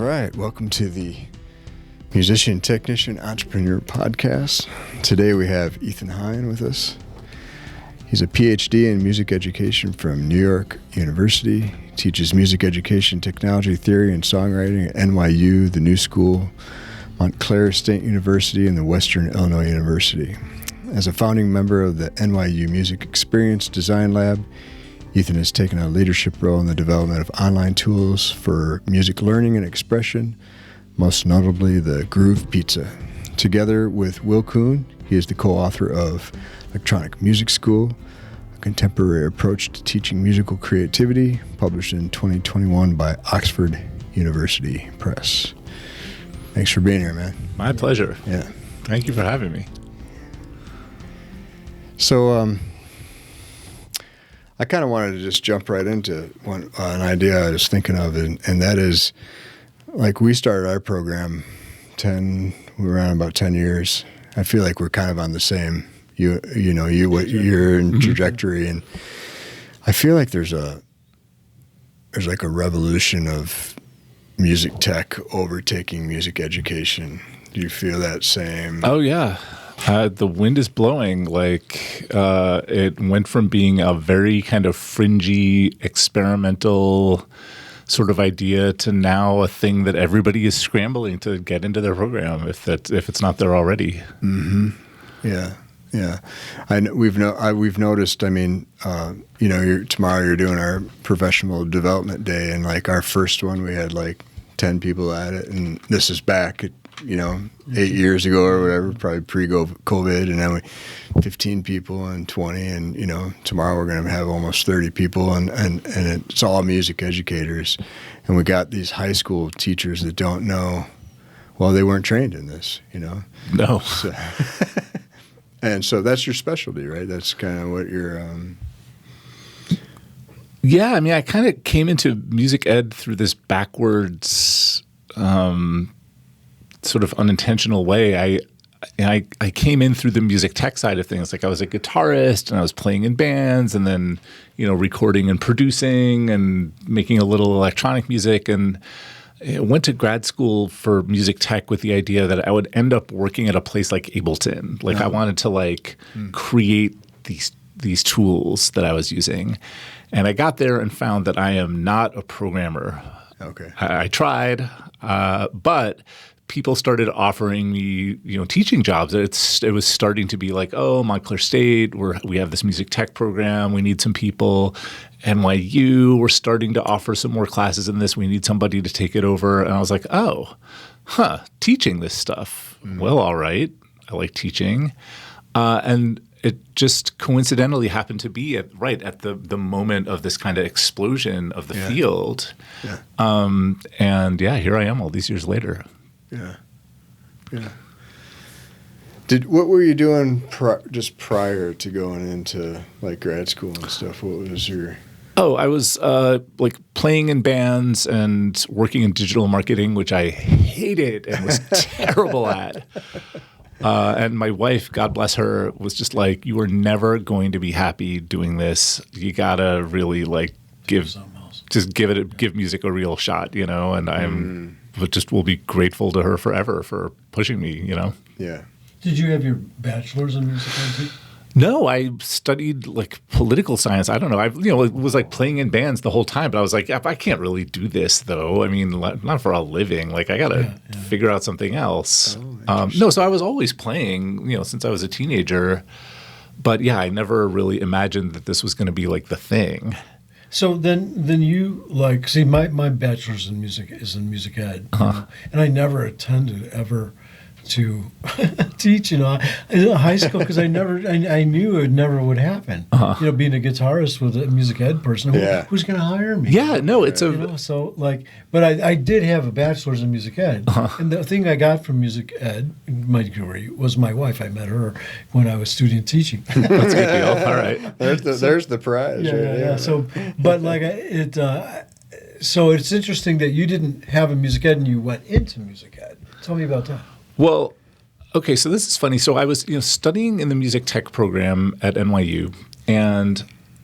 right, welcome to the Musician, Technician, Entrepreneur Podcast. Today we have Hein with us. He's a PhD in music education from New York University. He teaches music education, technology, theory, and songwriting at NYU, the New School, Montclair State University, and the Western Illinois University. As a founding member of the NYU Music Experience Design Lab, Ethan has taken a leadership role in the development of online tools for music learning and expression, most notably the Groove Pizza. Together with Will Kuhn, he is the co-author of Electronic Music School, a contemporary approach to teaching musical creativity, published in 2021 by Oxford University Press. Thanks for being here, man. My pleasure. Yeah. Thank you for having me. So, I kind of wanted to just jump right into an idea I was thinking of, and that is, like, we started our program we were on about 10 years. I feel like we're kind of on the same, you're in trajectory, and I feel like there's like a revolution of music tech overtaking music education. Do you feel that same? Oh, yeah. The wind is blowing. It went from being a very kind of fringy, experimental sort of idea to now a thing that everybody is scrambling to get into their program if it's not there already. Mm-hmm. Yeah, yeah. We've noticed. I mean, tomorrow you're doing our professional development day, and like our first one, we had like 10 people at it, and this is back at 8 years ago or whatever, probably pre-COVID, and then 15 people and 20, and tomorrow we're going to have almost 30 people, and it's all music educators, and we got these high school teachers that don't know, well, they weren't trained in this, No. So, and so that's your specialty, right? That's kind of what you're. Yeah, I mean, I kind of came into music ed through this backwards. Sort of unintentional way. I came in through the music tech side of things. Like, I was a guitarist and I was playing in bands and then, recording and producing and making a little electronic music, and I went to grad school for music tech with the idea that I would end up working at a place like Ableton. Like, I wanted to create these tools that I was using. And I got there and found that I am not a programmer. Okay. I tried, but people started offering me, teaching jobs. It was starting to be like, oh, Montclair State, we have this music tech program. We need some people. NYU, we're starting to offer some more classes in this. We need somebody to take it over. And I was like, teaching this stuff. Mm-hmm. Well, all right. I like teaching. And it just coincidentally happened to be at the moment of this kind of explosion of the field. Yeah. And here I am all these years later. Yeah, yeah. What were you doing just prior to going into like grad school and stuff? What was your? Oh, I was playing in bands and working in digital marketing, which I hated and was terrible at. And my wife, God bless her, was just like, "You are never going to be happy doing this. You gotta really give music a real shot, And will be grateful to her forever for pushing me, Yeah. Did you have your bachelor's in music ed? No, I studied political science. I don't know. It was like playing in bands the whole time, but I was like, I can't really do this though. I mean, not for a living. Like, I got to figure out something else. No, so I was always playing, since I was a teenager. But yeah, I never really imagined that this was going to be like the thing. So then you see my bachelor's in music is in music ed, and I never intended ever to teach, in high school, because I knew it never would happen. Being a guitarist with a music ed person, who's going to hire me? Yeah, no, it's but I did have a bachelor's in music ed, and the thing I got from music ed, my degree, was my wife. I met her when I was student teaching. That's a good deal. All right, there's the prize. Yeah. So, but so it's interesting that you didn't have a music ed and you went into music ed. Tell me about that. Well, okay, so this is funny. So I was, studying in the music tech program at NYU, and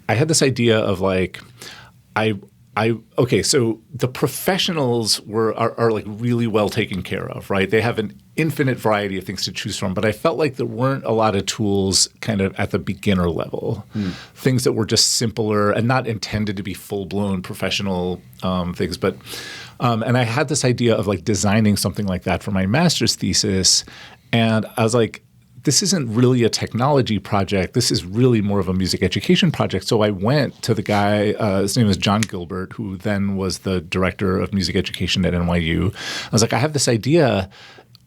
I had this idea of I So the professionals are like really well taken care of, right? They have an infinite variety of things to choose from, but I felt like there weren't a lot of tools kind of at the beginner level, things that were just simpler and not intended to be full-blown professional things. But and I had this idea of like designing something like that for my master's thesis, and I was like, this isn't really a technology project. This is really more of a music education project. So I went to the guy, his name was John Gilbert, who then was the director of music education at NYU. I was like, I have this idea.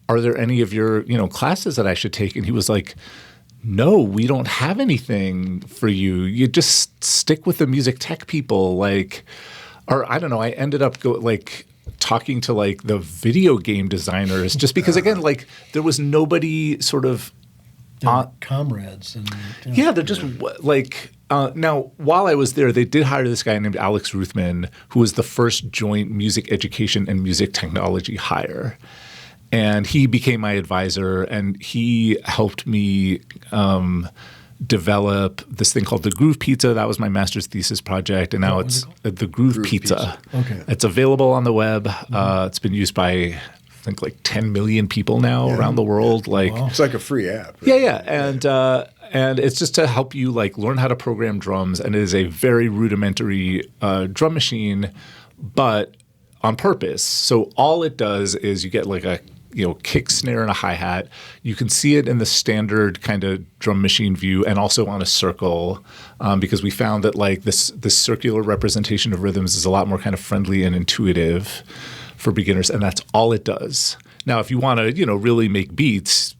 Are there any of your, classes that I should take? And he was like, no, we don't have anything for you. You just stick with the music tech people. Or I don't know. I ended up talking to like the video game designers just because, again, like there was nobody sort of comrades. They're just like now, while I was there, they did hire this guy named Alex Ruthman, who was the first joint music education and music technology hire. And he became my advisor, and he helped me develop this thing called the Groove Pizza. That was my master's thesis project, and now it's the Groove Pizza. Okay. It's available on the web. It's been used by, I think, like 10 million people now around the world. It's like a free app. Right? Yeah. And it's just to help you like learn how to program drums, and it is a very rudimentary drum machine, but on purpose. So all it does is you get like a kick, snare, and a hi-hat. You can see it in the standard kind of drum machine view and also on a circle because we found that like this circular representation of rhythms is a lot more kind of friendly and intuitive for beginners, and that's all it does. Now, if you want to, really make beats,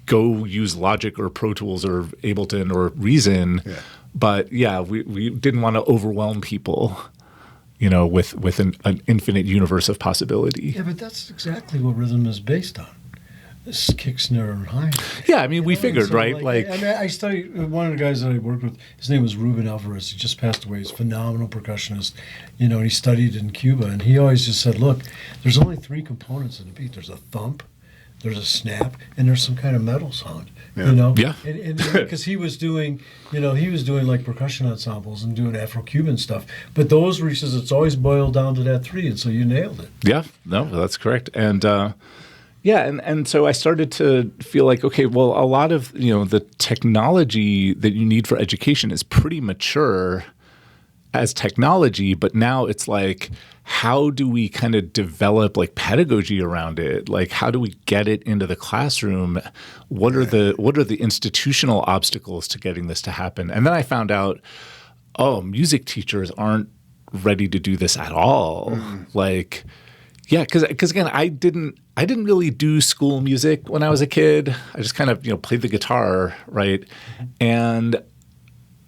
go use Logic or Pro Tools or Ableton or Reason. Yeah. But we didn't want to overwhelm people with an infinite universe of possibility. Yeah, but that's exactly what rhythm is based on. This kick, snare, and hi. Yeah, I mean, we figured, right? I studied, one of the guys that I worked with, his name was Ruben Alvarez. He just passed away. He's a phenomenal percussionist, and he studied in Cuba. And he always just said, look, there's only 3 components in the beat. There's a thump, there's a snap, and there's some kind of metal sound. Yeah. And because he was doing like percussion ensembles and doing Afro-Cuban stuff. But those were, he says, it's always boiled down to that 3, and so you nailed it. Yeah, no, that's correct. And and so I started to feel like, okay, well, a lot of the technology that you need for education is pretty mature as technology, but now it's like, how do we kind of develop like pedagogy around it? Like, how do we get it into the classroom? What are the institutional obstacles to getting this to happen? And then I found out, music teachers aren't ready to do this at all. Because again, I didn't really do school music when I was a kid. I just kind of played the guitar, right? And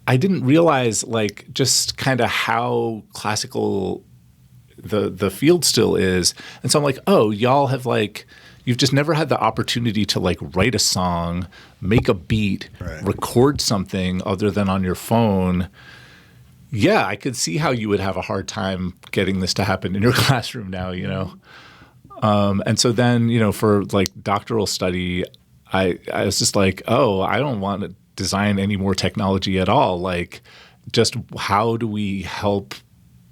I didn't realize like just kind of how classical the field still is. And so I'm like, y'all have like, you've just never had the opportunity to like write a song, make a beat, record something other than on your phone. Yeah, I could see how you would have a hard time getting this to happen in your classroom now, And so then, for like doctoral study, I was just like, I don't want to design any more technology at all. Like, just how do we help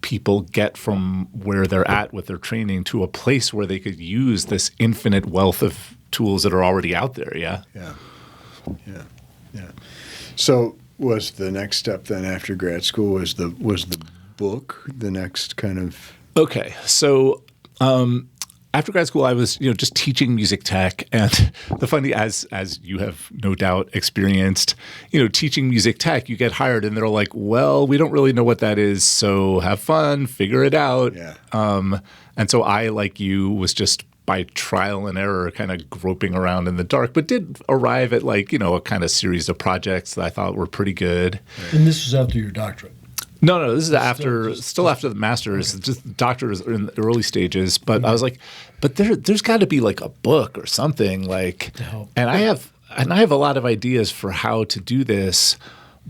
people get from where they're at with their training to a place where they could use this infinite wealth of tools that are already out there? Yeah. So was the next step then after grad school was the book the next kind of? Okay, so after grad school, I was just teaching music tech, and the funny, as you have no doubt experienced, teaching music tech, you get hired, and they're like, well, we don't really know what that is, so have fun, figure it out. Yeah. And so I, like you, was just by trial and error kind of groping around in the dark, but did arrive at like a kind of series of projects that I thought were pretty good. And this was after your doctorate. No, this is still after the master's. Okay. Just doctors are in the early stages. But I was like, but there's got to be like a book or something like. To help. And I have a lot of ideas for how to do this,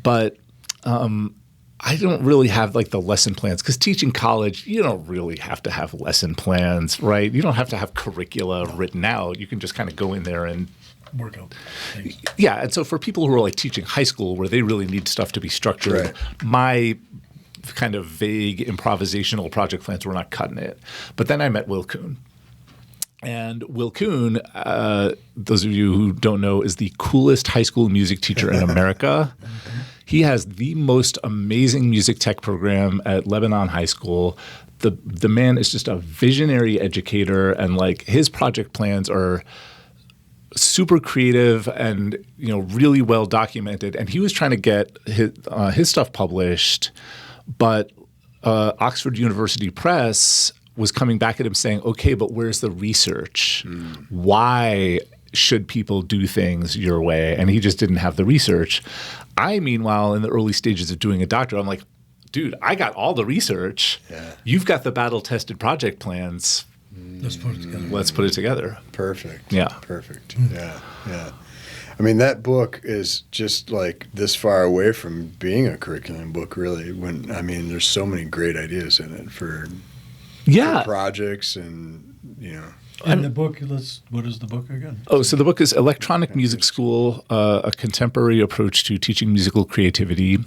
but I don't really have like the lesson plans because teaching college, you don't really have to have lesson plans, right? You don't have to have curricula written out. You can just kind of go in there and work out things. Yeah, and so for people who are like teaching high school where they really need stuff to be structured, my kind of vague improvisational project plans were not cutting it. But then I met Will Kuhn. And Will Kuhn, those of you who don't know, is the coolest high school music teacher in America. He has the most amazing music tech program at Lebanon High School. The man is just a visionary educator, and like his project plans are super creative and really well documented. And he was trying to get his stuff published, but Oxford University Press was coming back at him saying, okay, but where's the research? Why should people do things your way? And he just didn't have the research. I, meanwhile, in the early stages of doing a doctorate, I'm like, dude, I got all the research. Yeah. You've got the battle-tested project plans. Let's put it together. Let's put it together. Perfect. Yeah. Perfect. Yeah. Yeah. I mean, that book is just like this far away from being a curriculum book, really. There's so many great ideas in it for projects and. And the book, what is the book again? Oh, so the book is Electronic Music School, A Contemporary Approach to Teaching Musical Creativity.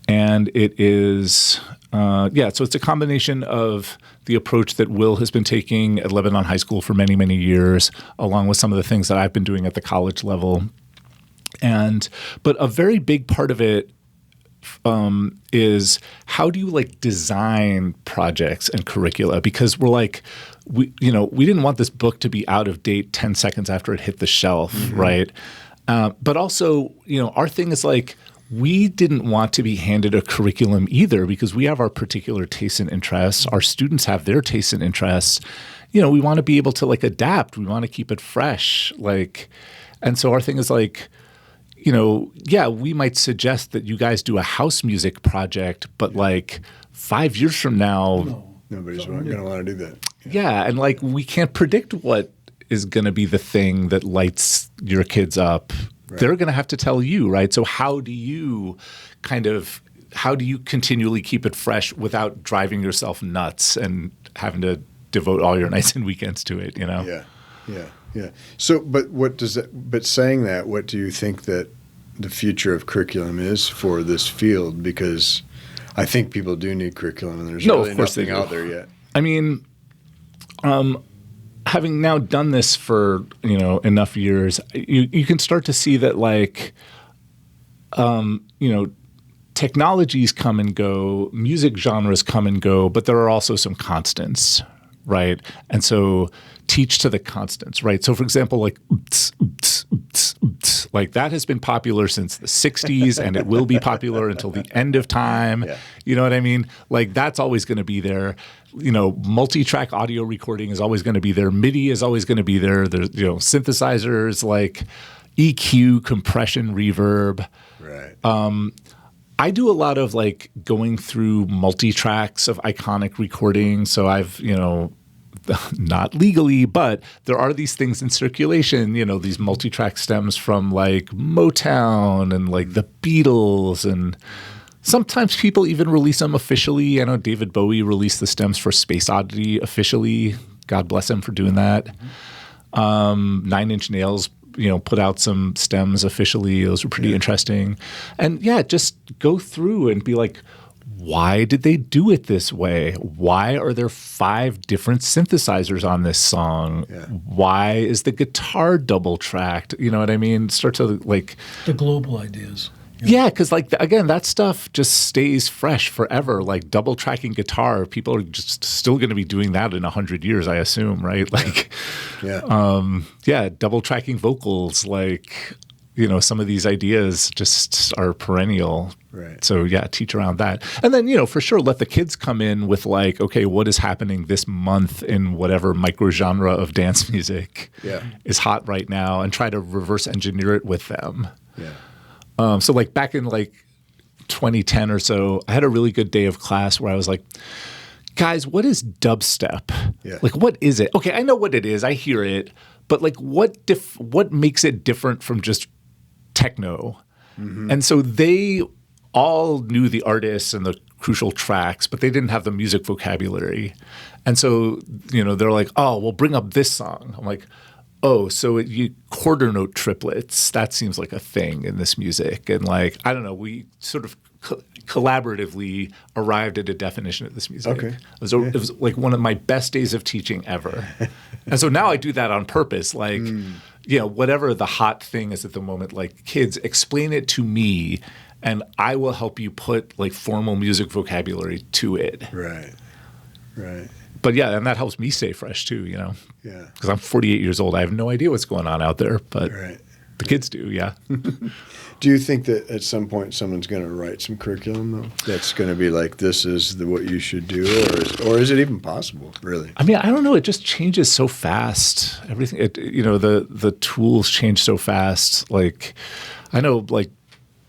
And it is, so it's a combination of the approach that Will has been taking at Lebanon High School for many, many years, along with some of the things that I've been doing at the college level. But a very big part of it is how do you design projects and curricula? Because we didn't want this book to be out of date 10 seconds after it hit the shelf, right? But also, our thing is we didn't want to be handed a curriculum either because we have our particular tastes and interests. Our students have their tastes and interests. We want to be able to adapt. We want to keep it fresh. And so our thing is we might suggest that you guys do a house music project, but 5 years from now, nobody's going to want to do that. Yeah, and we can't predict what is going to be the thing that lights your kids up. Right. They're going to have to tell you, right? So how do you continually keep it fresh without driving yourself nuts and having to devote all your nights and weekends to it, Yeah. So, but saying that, what do you think that the future of curriculum is for this field? Because I think people do need curriculum, and there's really nothing out there yet. I mean, having now done this for enough years, you can start to see that technologies come and go, music genres come and go, but there are also some constants, right? And so teach to the constants, right? So for example, that has been popular since the 60s and it will be popular until the end of time. Yeah. You know what I mean? That's always going to be there. Multi-track audio recording is always going to be there. MIDI is always going to be there. There's, synthesizers EQ, compression, reverb. Right. I do a lot of going through multi-tracks of iconic recordings. So I've, not legally, but there are these things in circulation, these multi-track stems from Motown and the Beatles, and sometimes people even release them officially. I know David Bowie released the stems for Space Oddity officially. God bless him for doing that. 9 Inch Nails put out some stems officially. Those were pretty interesting. And just go through and be why did they do it this way? Why are there 5 different synthesizers on this song? Yeah. Why is the guitar double tracked? You know what I mean? Start to the global ideas. Yeah, because again, that stuff just stays fresh forever. Double tracking guitar, people are just still going to be doing that in 100 years, I assume, right? Double tracking vocals, some of these ideas just are perennial. Right. So teach around that. And then, for sure, let the kids come in with okay, what is happening this month in whatever micro genre of dance music is hot right now, and try to reverse engineer it with them. Yeah. So back in 2010 or so, I had a really good day of class where I was guys, what is dubstep? Yeah. What is it? Okay, I know what it is. I hear it. But what makes it different from just techno? Mm-hmm. And so they all knew the artists and the crucial tracks, but they didn't have the music vocabulary. And so, they're oh, well, bring up this song. I'm oh, so quarter note triplets, that seems like a thing in this music. And I don't know, we sort of collaboratively arrived at a definition of this music. Okay. It was like one of my best days of teaching ever. And so now I do that on purpose. Like, whatever the hot thing is at the moment, like, kids, explain it to me and I will help you put like formal music vocabulary to it. Right. But yeah, and that helps me stay fresh too, Yeah. Because I'm 48 years old. I have no idea what's going on out there, but the kids do, yeah. Do you think that at some point someone's going to write some curriculum though that's going to be like, this is what you should do, or is it even possible, really? I mean, I don't know. It just changes so fast. Everything, the tools change so fast. Like, I know, like,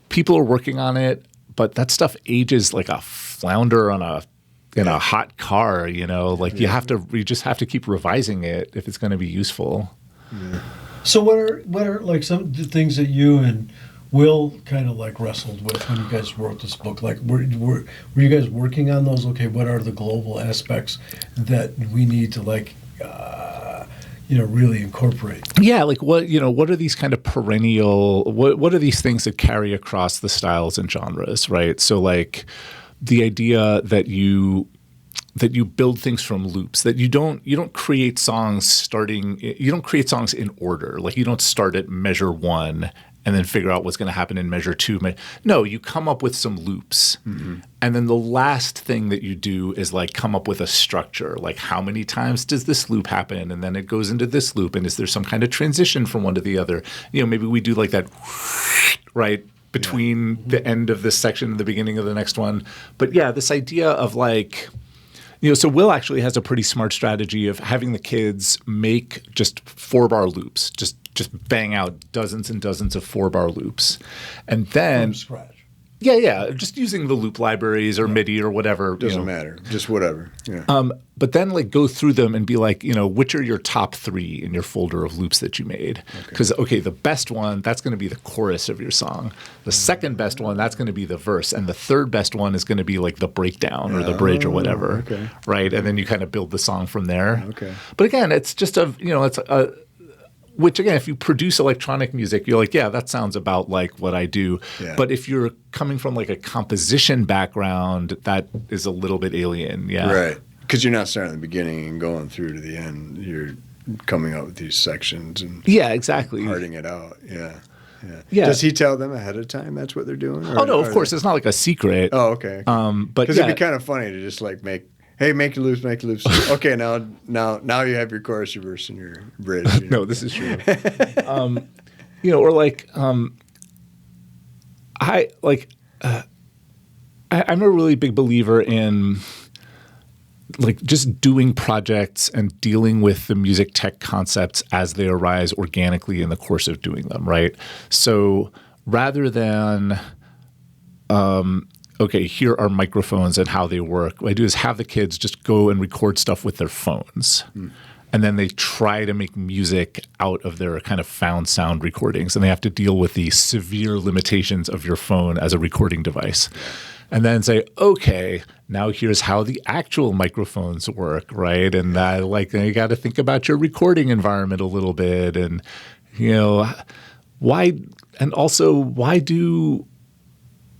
people are working on it, but that stuff ages like a flounder in a hot car. Like you just have to keep revising it if it's going to be useful. Yeah. So what are like some of the things that you and Will kind of like wrestled with when you guys wrote this book? Like, were you guys working on those? Okay, what are the global aspects that we need to like, really incorporate? Yeah, like what are these kind of perennial? What are these things that carry across the styles and genres, right? So like the idea that you build things from loops, that you don't create songs in order. Like you don't start at measure 1 and then figure out what's going to happen in measure 2. No, you come up with some loops. Mm-hmm. And then the last thing that you do is like come up with a structure. Like how many times does this loop happen? And then it goes into this loop. And is there some kind of transition from one to the other? Maybe we do like that, right, between the end of this section and the beginning of the next one. But yeah, this idea of like, so Will actually has a pretty smart strategy of having the kids make just 4-bar loops, just bang out dozens and dozens of 4-bar loops. And then from scratch. Yeah, just using the loop libraries or MIDI or whatever. Doesn't matter, just whatever. Yeah. But then like go through them and be like, which are your top 3 in your folder of loops that you made? Because the best one, that's going to be the chorus of your song. The second best one, that's going to be the verse, and the third best one is going to be like the breakdown or the bridge or whatever. Okay. Right, and then you kind of build the song from there. Okay. But again, it's just which, again, if you produce electronic music, you're like, yeah, that sounds about like what I do. Yeah. But if you're coming from like a composition background, that is a little bit alien. Yeah. Right. Because you're not starting at the beginning and going through to the end. You're coming up with these sections and exactly. Parting it out. Yeah. Does he tell them ahead of time that's what they're doing? Or, of course. It's not like a secret. Oh, okay. But because it'd be kind of funny to just like make your loops. Okay, now you have your chorus, your verse, and your bridge. No, this is true. Or like, I'm a really big believer in like just doing projects and dealing with the music tech concepts as they arise organically in the course of doing them, right? So rather than okay, here are microphones and how they work. What I do is have the kids just go and record stuff with their phones. And then they try to make music out of their kind of found sound recordings. And they have to deal with the severe limitations of your phone as a recording device. And then say, okay, now here's how the actual microphones work, right? And you got to think about your recording environment a little bit. And,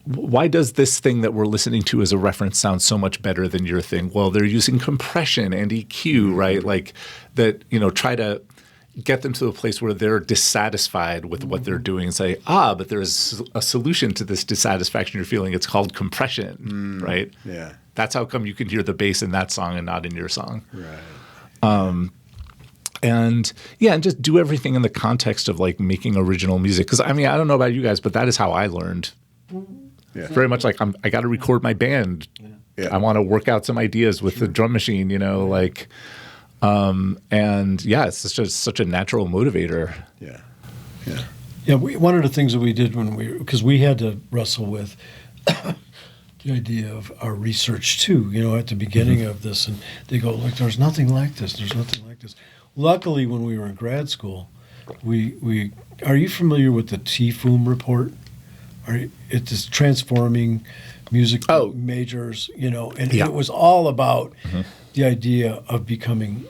why does this thing that we're listening to as a reference sound so much better than your thing? Well, they're using compression and EQ, right? Like that, try to get them to a place where they're dissatisfied with what they're doing and say, but there's a solution to this dissatisfaction you're feeling. It's called compression, right? Yeah. That's how come you can hear the bass in that song and not in your song. Right. And just do everything in the context of like making original music. Because I don't know about you guys, but that is how I learned. Yeah. Very much like I got to record my band. Yeah. I want to work out some ideas with the drum machine, it's just such a natural motivator. Yeah. One of the things that we did because we had to wrestle with the idea of our research too, at the beginning of this, and they go, look, there's nothing like this. Luckily, when we were in grad school, we are you familiar with the TFUM report? It's transforming music majors, and it was all about the idea of becoming,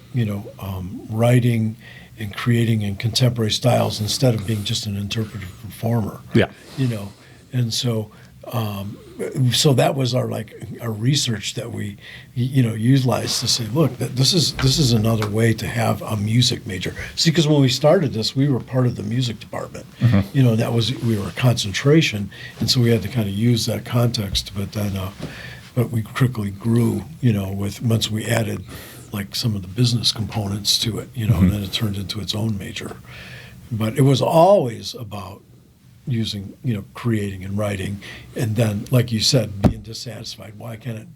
writing and creating in contemporary styles instead of being just an interpretive performer. Yeah. And so So that was our research that we, utilized to say, look, this is another way to have a music major. See, because when we started this, we were part of the music department. Mm-hmm. We were a concentration, and so we had to kind of use that context. But then, but we quickly grew, once we added like some of the business components to it, mm-hmm. and then it turned into its own major. But it was always about using, creating and writing, and then, like you said, being dissatisfied. Why can't it?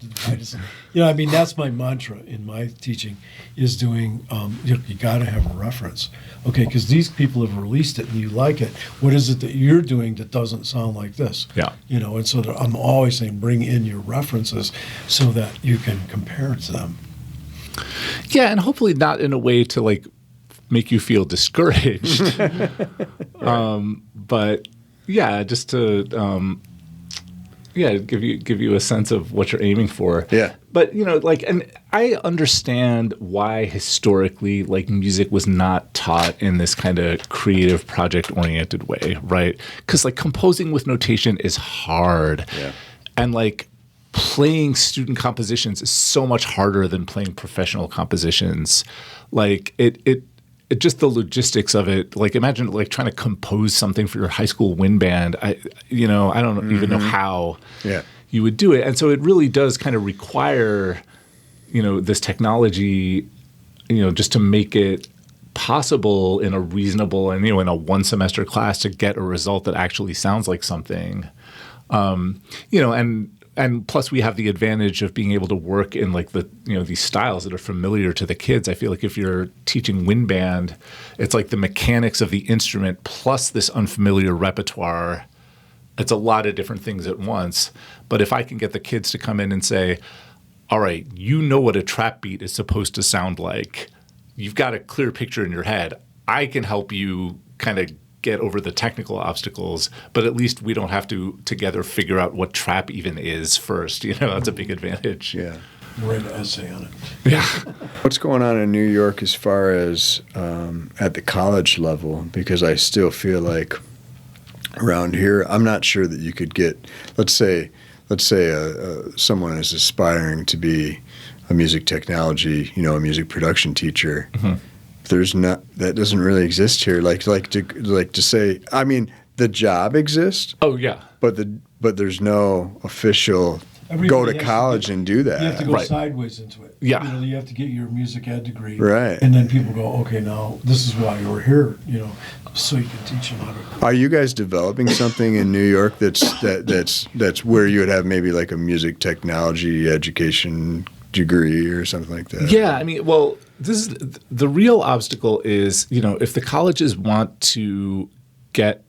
That's my mantra in my teaching, is doing. You got to have a reference, okay? Because these people have released it, and you like it. What is it that you're doing that doesn't sound like this? Yeah. And so I'm always saying, bring in your references so that you can compare it to them. Yeah, and hopefully not in a way to like make you feel discouraged, but. Yeah, just to give you a sense of what you're aiming for. Yeah. But and I understand why historically music was not taught in this kind of creative project oriented way, right? Because composing with notation is hard. Yeah. And playing student compositions is so much harder than playing professional compositions. It just the logistics of it. Imagine trying to compose something for your high school wind band. I don't mm-hmm. even know how you would do it. And so it really does kind of require, this technology, just to make it possible in a reasonable and, in a one semester class to get a result that actually sounds like something. And plus we have the advantage of being able to work in these styles that are familiar to the kids. I feel like if you're teaching wind band, it's the mechanics of the instrument plus this unfamiliar repertoire. It's a lot of different things at once. But if I can get the kids to come in and say, all right, what a trap beat is supposed to sound like. You've got a clear picture in your head. I can help you kind of get over the technical obstacles, but at least we don't have to together figure out what trap even is first. That's a big advantage. Yeah. Write an essay on it. Yeah. What's going on in New York as far as at the college level? Because I still feel like around here, I'm not sure that you could get, let's say someone is aspiring to be a music technology, a music production teacher. Mm-hmm. That doesn't really exist here. To say, I mean, the job exists. Oh yeah. But there's no official go to college and do that. You have to go sideways into it. Yeah. You have to get your music ed degree. Right. And then people go, okay, now this is why you're here, so you can teach them how to. Are you guys developing something in New York that's where you would have maybe a music technology education degree or something like that? Yeah, this is the real obstacle is, if the colleges want to get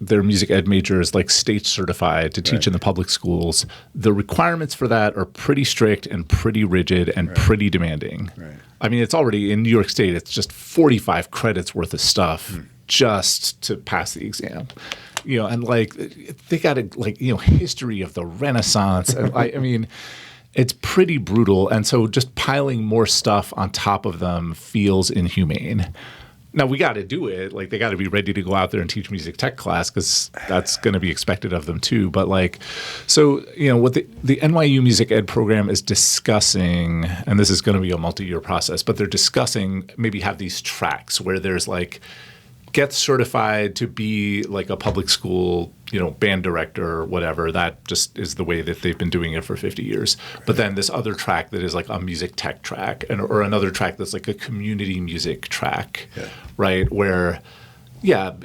their music ed majors state certified to teach in the public schools, the requirements for that are pretty strict and pretty rigid and pretty demanding. Right. It's already in New York State, it's just 45 credits worth of stuff just to pass the exam. And they got a history of the Renaissance. And it's pretty brutal, and so just piling more stuff on top of them feels inhumane. Now, we got to do it. They got to be ready to go out there and teach music tech class because that's going to be expected of them too. But what the NYU Music Ed program is discussing, and this is going to be a multi-year process, but they're discussing maybe have these tracks where there's get certified to be a public school, band director or whatever. That just is the way that they've been doing it for 50 years. Right. But then this other track that is a music tech track or another track that's a community music track, right? Where,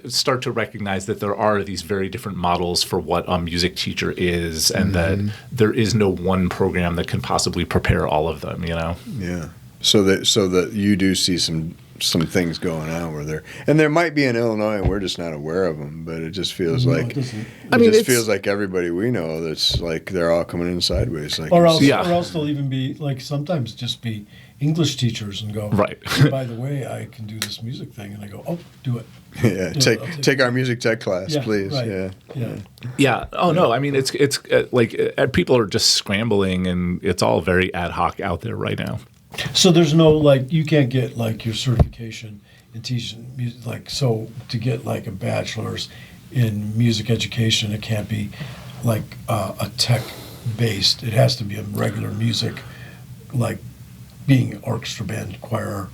start to recognize that there are these very different models for what a music teacher is and that there is no one program that can possibly prepare all of them, Yeah. So that you do see some things going on where there might be in Illinois and we're just not aware of them, but it just feels feels like everybody we know that's they're all coming in sideways. Or else they'll even be sometimes just be English teachers and go, right. Hey, by the way, I can do this music thing, and I go, oh, do it. Yeah, take our music tech class, please. Right. Yeah. Oh no, it's people are just scrambling, and it's all very ad hoc out there right now. So there's no you can't get your certification in teaching music, so to get a bachelor's in music education, it can't be like a tech-based. It has to be a regular music, like being orchestra, band, choir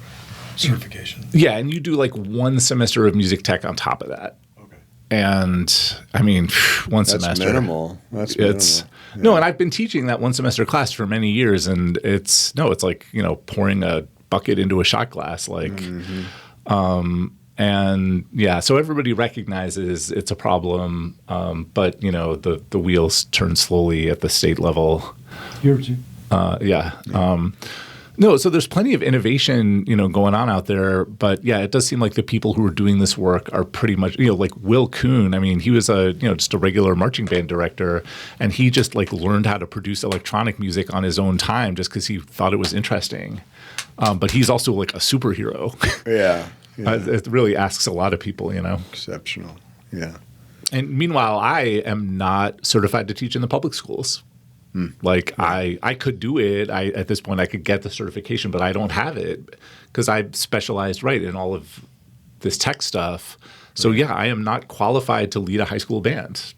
certification. Yeah, and you do like 1 semester of music tech on top of that. Okay. And I mean, one That's semester. minimal. That's It's minimal. no, and I've been teaching that 1 semester class for many years, and it's like pouring a bucket into a shot glass, like. And yeah, so everybody recognizes it's a problem, but the wheels turn slowly at the state level. Here too. No, so there's plenty of innovation, going on out there. But yeah, it does seem like the people who are doing this work are pretty much, like Will Kuhn. I mean, he was just a regular marching band director, and he just like learned how to produce electronic music on his own time just because he thought it was interesting. But he's also like a superhero. Yeah. It really asks a lot of people, Exceptional. Yeah. And meanwhile, I am not certified to teach in the public schools. Like I could do it. At this point I could get the certification, but I don't have it because I specialized in all of this tech stuff. So yeah, I am not qualified to lead a high school band.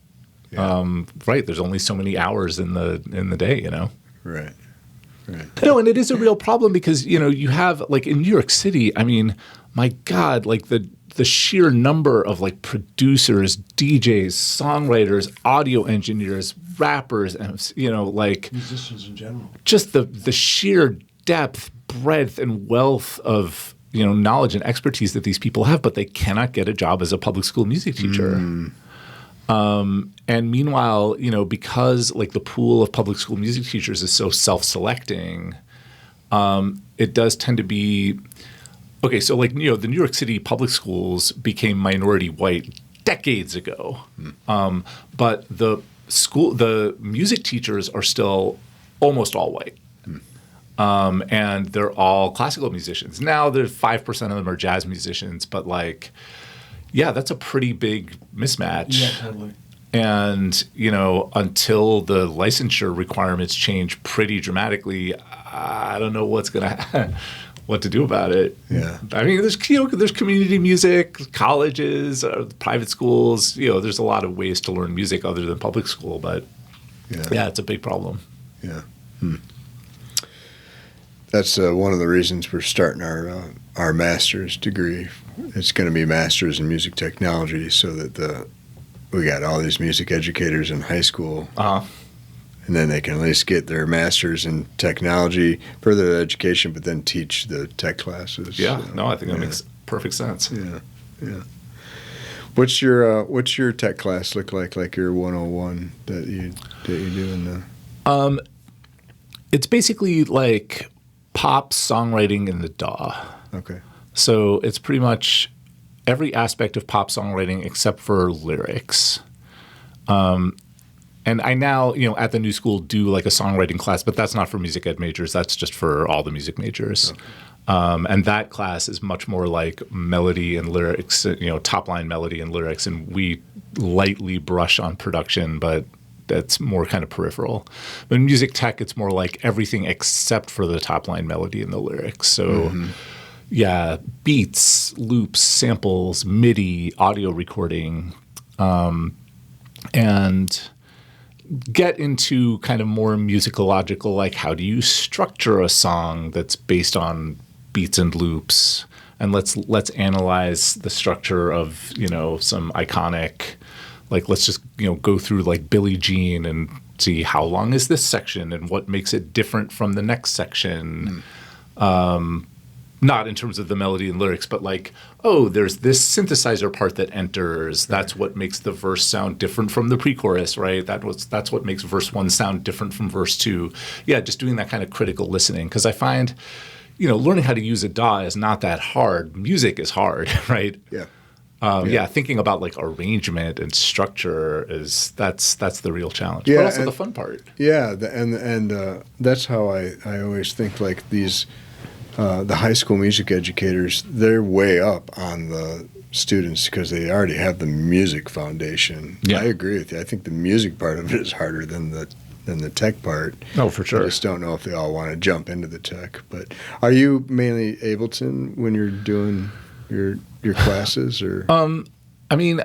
Yeah. There's only so many hours in the day, Right. No, and it is a real problem because you have like in New York City. I mean, my God, like the sheer number of like producers, DJs, songwriters, audio engineers, rappers, and like Musicians in general. Just the sheer depth, breadth, and wealth of knowledge and expertise that these people have, but they cannot get a job as a public school music teacher. And meanwhile, because like the pool of public school music teachers is so self-selecting, it does tend to be okay. So like the New York City public schools became minority white decades ago, but the music teachers are still almost all white. And they're all classical musicians. Now there's 5% of them are jazz musicians, but like, yeah, that's a pretty big mismatch. Yeah, totally. And, until the licensure requirements change pretty dramatically, I don't know what to do about it. Yeah. I mean, there's community music, colleges, private schools. There's a lot of ways to learn music other than public school, but yeah, it's a big problem. Yeah. That's one of the reasons we're starting our master's degree. It's going to be master's in music technology, so that we got all these music educators in high school, and then they can at least get their master's in technology, further education, but then teach the tech classes. Yeah, so, I think that makes perfect sense. Yeah. What's your tech class look like? Like your 101 that you do in the? It's basically like pop songwriting in the DAW. Okay. So it's pretty much every aspect of pop songwriting except for lyrics. And I now, at the new school do like a songwriting class, but that's not for music ed majors. That's just for all the music majors. Okay. And that class is much more like melody and lyrics, top line melody and lyrics. And we lightly brush on production, but that's more kind of peripheral. But in music tech, it's more like everything except for the top line melody and the lyrics. So yeah, beats, loops, samples, MIDI, audio recording, and get into kind of more musicological, like how do you structure a song that's based on beats and loops, and let's analyze the structure of some iconic, like let's just go through like Billie Jean and see how long is this section and what makes it different from the next section. Not in terms of the melody and lyrics, but like, oh, there's this synthesizer part that enters. That's what makes the verse sound different from the pre-chorus, right? That's what makes verse 1 sound different from verse 2. Yeah, just doing that kind of critical listening. Because I find, learning how to use a DAW is not that hard. Music is hard, right? Yeah. Thinking about like arrangement and structure that's the real challenge. Yeah, but also the fun part. Yeah, and that's how I always think like these. The high school music educators, they're way up on the students because they already have the music foundation. Yeah. I agree with you. I think the music part of it is harder than the tech part. Oh, for sure. I just don't know if they all want to jump into the tech. But are you mainly Ableton when you're doing your classes, or? I mean,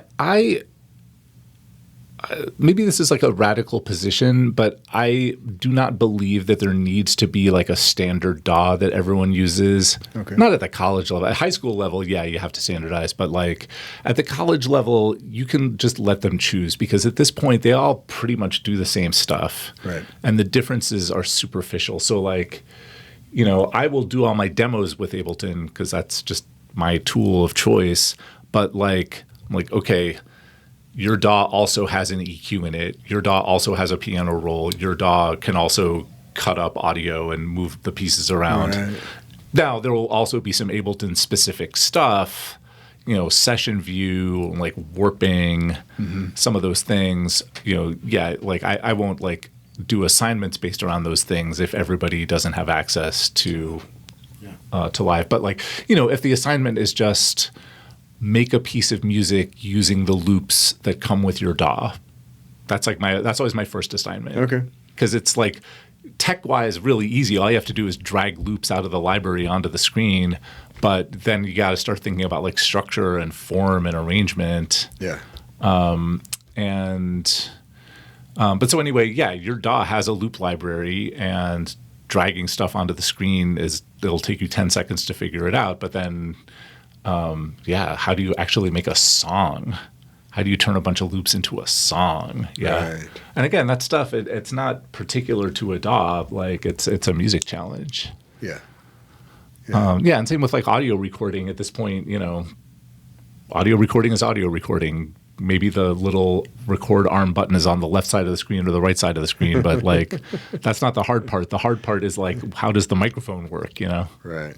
maybe this is like a radical position, but I do not believe that there needs to be like a standard DAW that everyone uses. Okay. Not at the college level. At high school level, yeah, you have to standardize. But like at the college level, you can just let them choose because at this point, they all pretty much do the same stuff. Right. And the differences are superficial. So like, I will do all my demos with Ableton because that's just my tool of choice. But like, I'm like, okay, your DAW also has an EQ in it. Your DAW also has a piano roll. Your DAW can also cut up audio and move the pieces around. Right. Now, there will also be some Ableton-specific stuff, session view, like warping, some of those things. Like I won't like do assignments based around those things if everybody doesn't have access to live. But like, if the assignment is just make a piece of music using the loops that come with your DAW. That's always my first assignment. Okay. Because it's like tech-wise really easy. All you have to do is drag loops out of the library onto the screen. But then you got to start thinking about like structure and form and arrangement. Yeah. But so anyway, yeah, your DAW has a loop library and dragging stuff onto the screen it'll take you 10 seconds to figure it out. But then how do you actually make a song? How do you turn a bunch of loops into a song? Yeah. Right. And again, that stuff, it's not particular to a DAW. Like it's a music challenge. Yeah. And same with like audio recording at this point, audio recording is audio recording. Maybe the little record arm button is on the left side of the screen or the right side of the screen, but like that's not the hard part. The hard part is like, how does the microphone work, Right.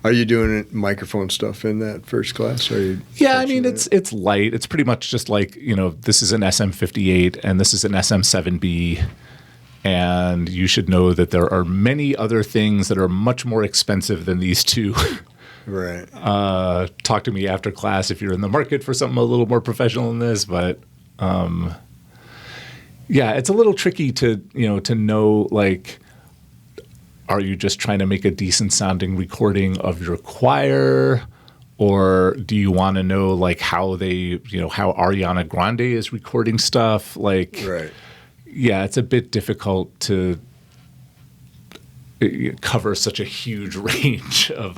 Are you doing microphone stuff in that first class? Yeah, I mean, it's light. It's pretty much just like, this is an SM58 and this is an SM7B. And you should know that there are many other things that are much more expensive than these two. Right. Talk to me after class if you're in the market for something a little more professional than this. But it's a little tricky to know like, are you just trying to make a decent sounding recording of your choir? Or do you want to know like how how Ariana Grande is recording stuff? Like, right. Yeah, it's a bit difficult to cover such a huge range of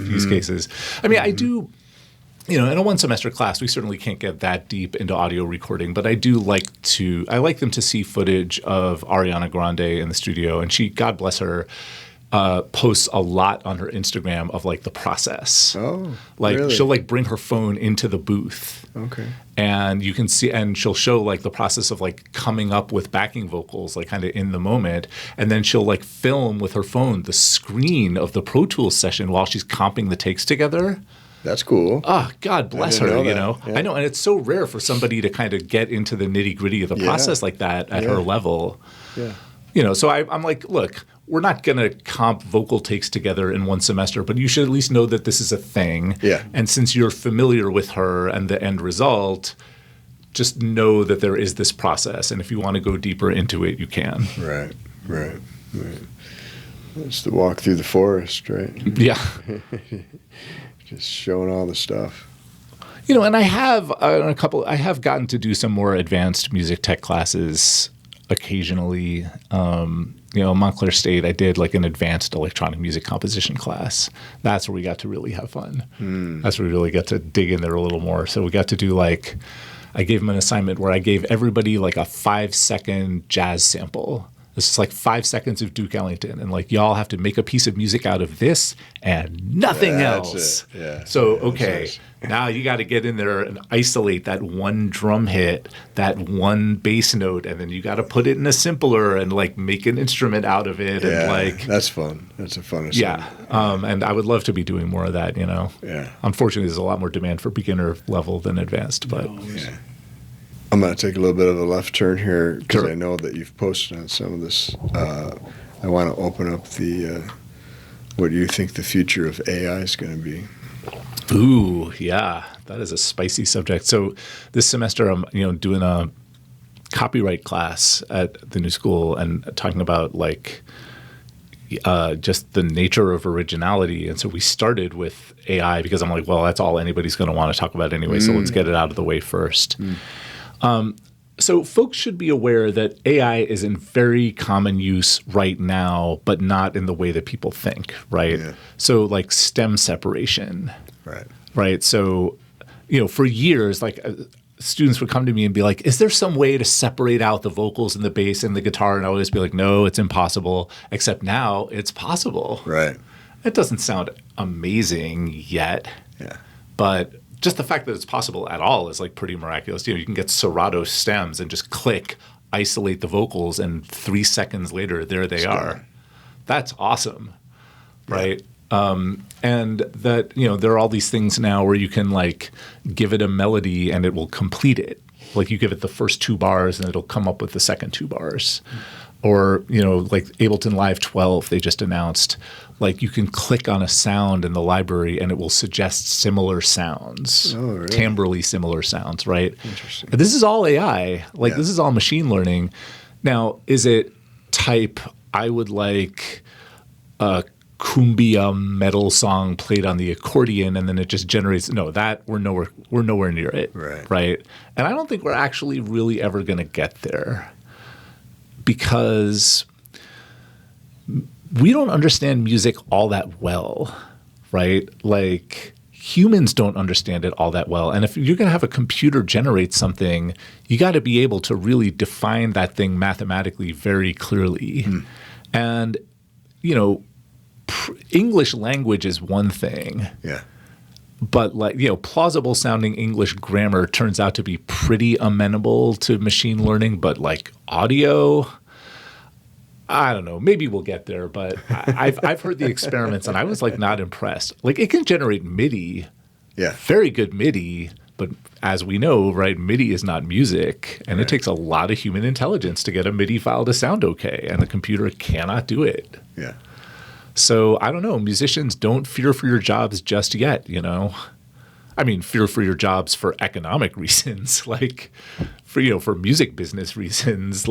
use cases. I mean, I do, in a one semester class, we certainly can't get that deep into audio recording, but I like them to see footage of Ariana Grande in the studio, and she, God bless her, posts a lot on her Instagram of like the process. Oh, like really? She'll like bring her phone into the booth. Okay. And you can see, and she'll show like the process of like coming up with backing vocals, like kind of in the moment. And then she'll like film with her phone the screen of the Pro Tools session while she's comping the takes together. That's cool. Oh, God bless her, Yeah. I know. And it's so rare for somebody to kind of get into the nitty gritty of the process like that at her level. Yeah. So I'm like, look, we're not going to comp vocal takes together in one semester, but you should at least know that this is a thing. Yeah. And since you're familiar with her and the end result, just know that there is this process. And if you want to go deeper into it, you can. Right. It's the walk through the forest, right? Yeah. Just showing all the stuff. And I have I have gotten to do some more advanced music tech classes occasionally. Montclair State, I did like an advanced electronic music composition class. That's where we got to really have fun. That's where we really got to dig in there a little more. So we got to do I gave them an assignment where I gave everybody like a 5-second jazz sample. This is like 5 seconds of Duke Ellington. And like, y'all have to make a piece of music out of this and nothing else. It. Yeah. So, okay, now you got to get in there and isolate that one drum hit, that one bass note, and then you got to put it in a simpler and like make an instrument out of it. Yeah, and like, that's fun. That's a fun assignment. Yeah. And I would love to be doing more of that, Yeah. Unfortunately, there's a lot more demand for beginner level than advanced, but yeah. I'm going to take a little bit of a left turn here because Sure. I know that you've posted on some of this. I want to open up the what do you think the future of AI is going to be? Ooh, yeah, that is a spicy subject. So this semester, I'm doing a copyright class at the new school and talking about like just the nature of originality. And so we started with AI because I'm like, well, that's all anybody's going to want to talk about anyway. So let's get it out of the way first. So folks should be aware that AI is in very common use right now, but not in the way that people think, right? Yeah. So like stem separation, Right. right? So, for years, like students would come to me and be like, is there some way to separate out the vocals and the bass and the guitar? And I would always be like, no, it's impossible, except now it's possible. Right. It doesn't sound amazing yet, Yeah. but just the fact that it's possible at all is like pretty miraculous. You can get Serato stems and just click, isolate the vocals, and 3 seconds later, there they are. That's awesome, right? And that, there are all these things now where you can like give it a melody and it will complete it. Like you give it the first 2 bars and it'll come up with the second 2 bars. Or, like Ableton Live 12, they just announced, like you can click on a sound in the library and it will suggest similar sounds, timbrally similar sounds, right? Interesting. This is all AI. Like this is all machine learning. Now, is it type, I would like a cumbia metal song played on the accordion and then it just generates, no, that we're nowhere near it, right? And I don't think we're actually really ever going to get there. Because we don't understand music all that well, right? Like humans don't understand it all that well. And if you're going to have a computer generate something, you got to be able to really define that thing mathematically very clearly. And, English language is one thing. Yeah. But like, plausible sounding English grammar turns out to be pretty amenable to machine learning, but like audio, I don't know, maybe we'll get there, but I've heard the experiments and I was like not impressed. Like it can generate MIDI, very good MIDI, but as we know, right, MIDI is not music and it takes a lot of human intelligence to get a MIDI file to sound okay and the computer cannot do it. Yeah. So I don't know. Musicians, don't fear for your jobs just yet, I mean, fear for your jobs for economic reasons, like for music business reasons,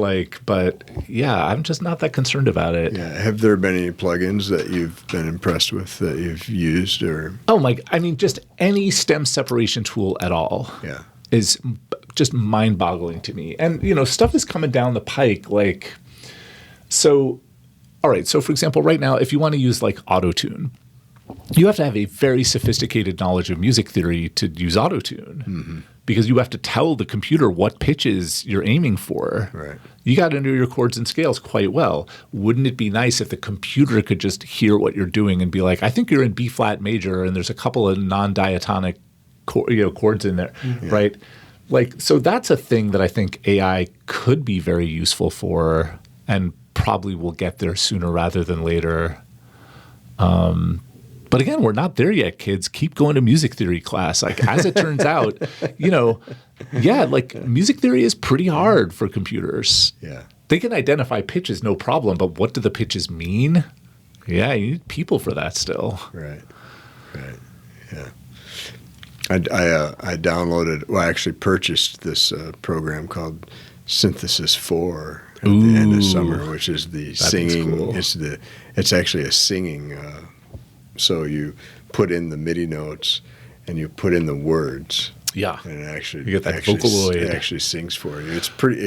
but yeah, I'm just not that concerned about it. Yeah. Have there been any plugins that you've been impressed with that you've used or? Oh my, I mean, just any stem separation tool at all is just mind boggling to me. And, stuff is coming down the pike. All right, so for example, right now, if you want to use like autotune, you have to have a very sophisticated knowledge of music theory to use autotune because you have to tell the computer what pitches you're aiming for. Right. You got to know your chords and scales quite well. Wouldn't it be nice if the computer could just hear what you're doing and be like, I think you're in B flat major and there's a couple of non-diatonic chords in there, right? So that's a thing that I think AI could be very useful for and probably will get there sooner rather than later. But again, we're not there yet, kids. Keep going to music theory class. Like as it turns out, music theory is pretty hard for computers. Yeah. They can identify pitches, no problem, but what do the pitches mean? Yeah, you need people for that still. Right. Yeah. I downloaded, I actually purchased this program called Synthesis 4 at the end of summer, which is the singing. Cool. It's actually a singing. So you put in the MIDI notes and you put in the words. Yeah, and it actually you get that Vocaloid. It actually sings for you. It's pretty.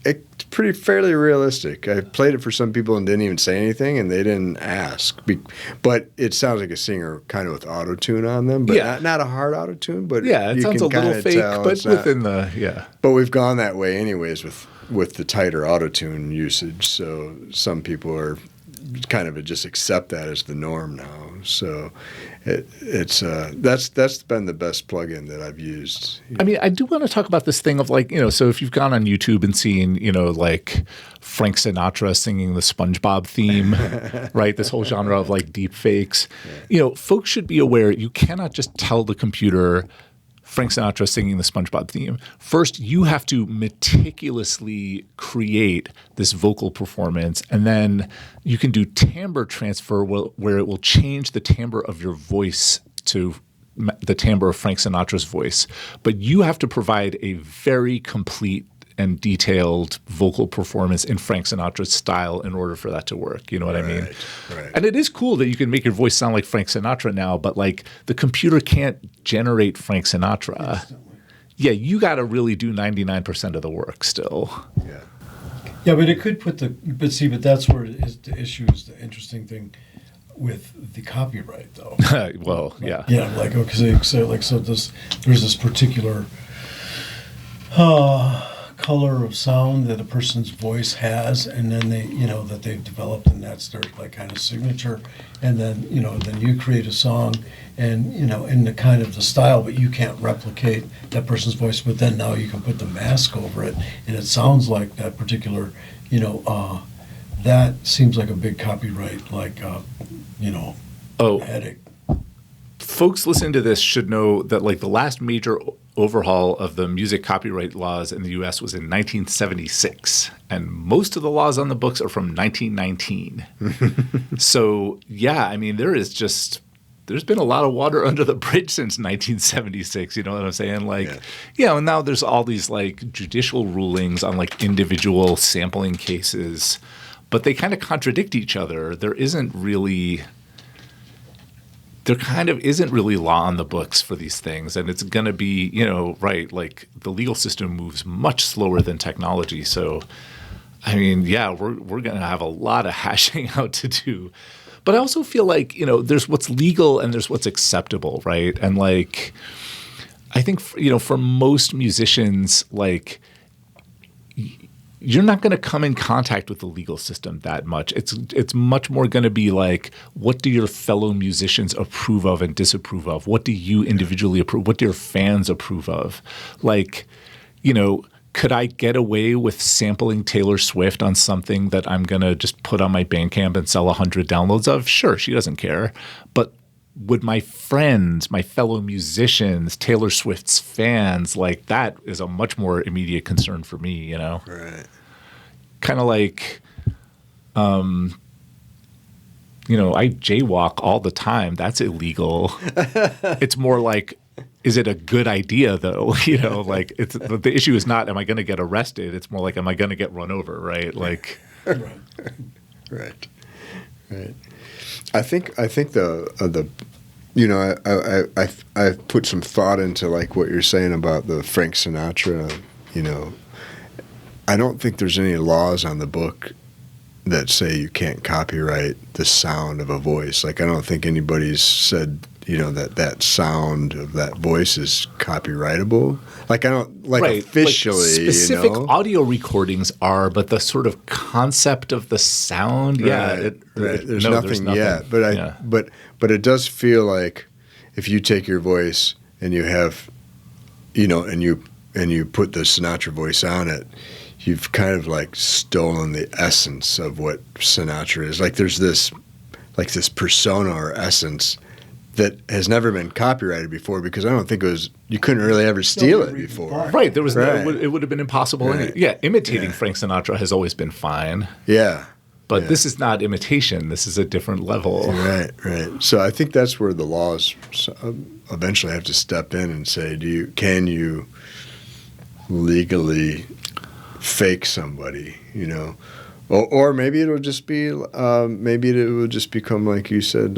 It's pretty fairly realistic. I played it for some people and didn't even say anything, and they didn't ask. But it sounds like a singer kind of with auto-tune on them, but not a hard auto-tune. But it sounds a little fake, but within the But we've gone that way anyways with the tighter auto-tune usage. So some people are kind of just accept that as the norm now. So that's been the best plugin that I've used. I mean, I do want to talk about this thing of so if you've gone on YouTube and seen, Frank Sinatra singing the SpongeBob theme, right? This whole genre of deep fakes. Yeah. Folks should be aware you cannot just tell the computer Frank Sinatra singing the SpongeBob theme. First, you have to meticulously create this vocal performance, and then you can do timbre transfer where it will change the timbre of your voice to the timbre of Frank Sinatra's voice. But you have to provide a very complete and detailed vocal performance in Frank Sinatra's style in order for that to work. You know what I mean? Right. And it is cool that you can make your voice sound like Frank Sinatra now, but the computer can't generate Frank Sinatra. yeah, you got to really do 99% of the work still. Yeah. Yeah, but it could put but that's where the issue is. The interesting thing with the copyright, though. Well, yeah. Yeah, like okay, so there's this particular color of sound that a person's voice has, and then that they've developed, and that's their like kind of signature, and then then you create a song, and in the kind of the style, but you can't replicate that person's voice, but then now you can put the mask over it, and it sounds like that particular, that seems like a big copyright, like headache. Folks listening to this should know that like the last major overhaul of the music copyright laws in the U.S. was in 1976, and most of the laws on the books are from 1919. So yeah, I mean there's been a lot of water under the bridge since 1976. You know what I'm saying? Like, and now there's all these like judicial rulings on like individual sampling cases, but they kind of contradict each other. There kind of isn't really law on the books for these things. And it's going to be, right, like the legal system moves much slower than technology. So, I mean, yeah, we're going to have a lot of hashing out to do. But I also feel like, there's what's legal and there's what's acceptable, right? And like, I think, for most musicians, like, you're not going to come in contact with the legal system that much. It's much more going to be like, what do your fellow musicians approve of and disapprove of? What do you individually approve? What do your fans approve of? Like, could I get away with sampling Taylor Swift on something that I'm going to just put on my Bandcamp and sell 100 downloads of? Sure, she doesn't care. But would my friends, my fellow musicians, Taylor Swift's fans, like that is a much more immediate concern for me, Right. Kind of like, I jaywalk all the time. That's illegal. It's more like, is it a good idea though? Like the issue is not, am I going to get arrested? It's more like, am I going to get run over? Right. Like, right. I think the I put some thought into like what you're saying about the Frank Sinatra. I don't think there's any laws on the book that say you can't copyright the sound of a voice. Like I don't think anybody's said that sound of that voice is copyrightable. Like I don't officially. Like specific audio recordings are, but the sort of concept of the sound, right. There's nothing yet. But it does feel like if you take your voice and you have, and you put the Sinatra voice on it, you've kind of like stolen the essence of what Sinatra is. Like there's this persona or essence that has never been copyrighted before, because I don't think you couldn't really ever steal it before. Right. There was it would have been impossible. Right. Imitating Frank Sinatra has always been fine. Yeah. But this is not imitation. This is a different level. Right. So I think that's where the laws eventually have to step in and say, can you legally fake somebody, Or maybe it'll just be maybe it will just become, like you said,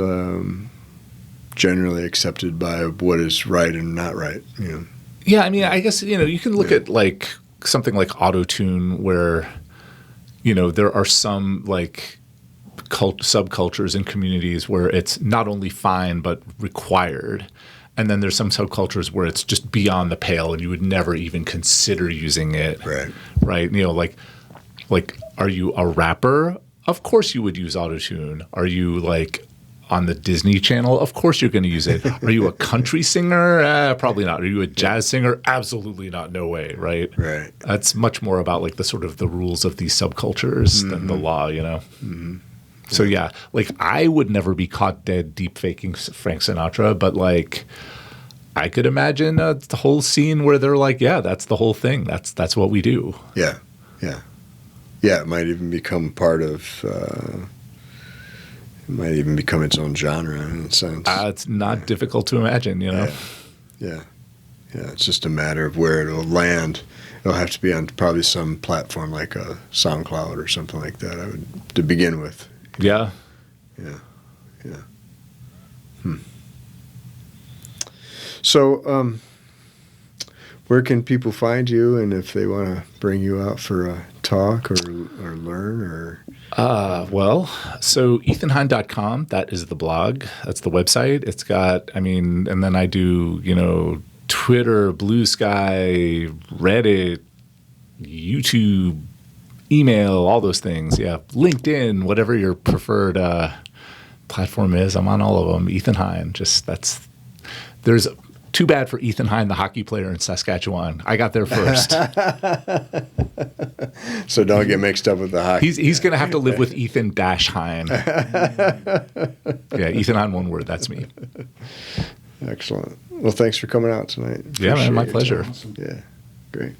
generally accepted by what is right and not right. Yeah, I mean, I guess you can look at like something like auto-tune, where there are some like subcultures and communities where it's not only fine but required, and then there's some subcultures where it's just beyond the pale and you would never even consider using it. Right. Like, are you a rapper? Of course you would use auto-tune. Are you like on the Disney Channel? Of course you're going to use it. Are you a country singer? Probably not. Are you a jazz singer? Absolutely not. No way. Right. That's much more about like the sort of the rules of these subcultures than the law, Mm-hmm. So yeah, like I would never be caught dead deep faking Frank Sinatra, but like I could imagine the whole scene where they're like, yeah, that's the whole thing. That's what we do. Yeah. It might even become part of. It might even become its own genre in a sense. It's not difficult to imagine, Yeah. It's just a matter of where it'll land. It'll have to be on probably some platform like a SoundCloud or something like that. To begin with. Yeah. So where can people find you, and if they want to bring you out for a talk or learn or? So ethanhein.com, that is the blog. That's the website. It's got, and then I do, Twitter, Blue Sky, Reddit, YouTube, email, all those things. Yeah. LinkedIn, whatever your preferred platform is. I'm on all of them. Ethan Hein. There's too bad for Ethan Hein, the hockey player in Saskatchewan. I got there first. So don't get mixed up with the hockey. He's going to have to live with Ethan Hein. Yeah, Ethan Hein, one word. That's me. Excellent. Well, thanks for coming out tonight. Yeah, man, my pleasure. Yeah, great.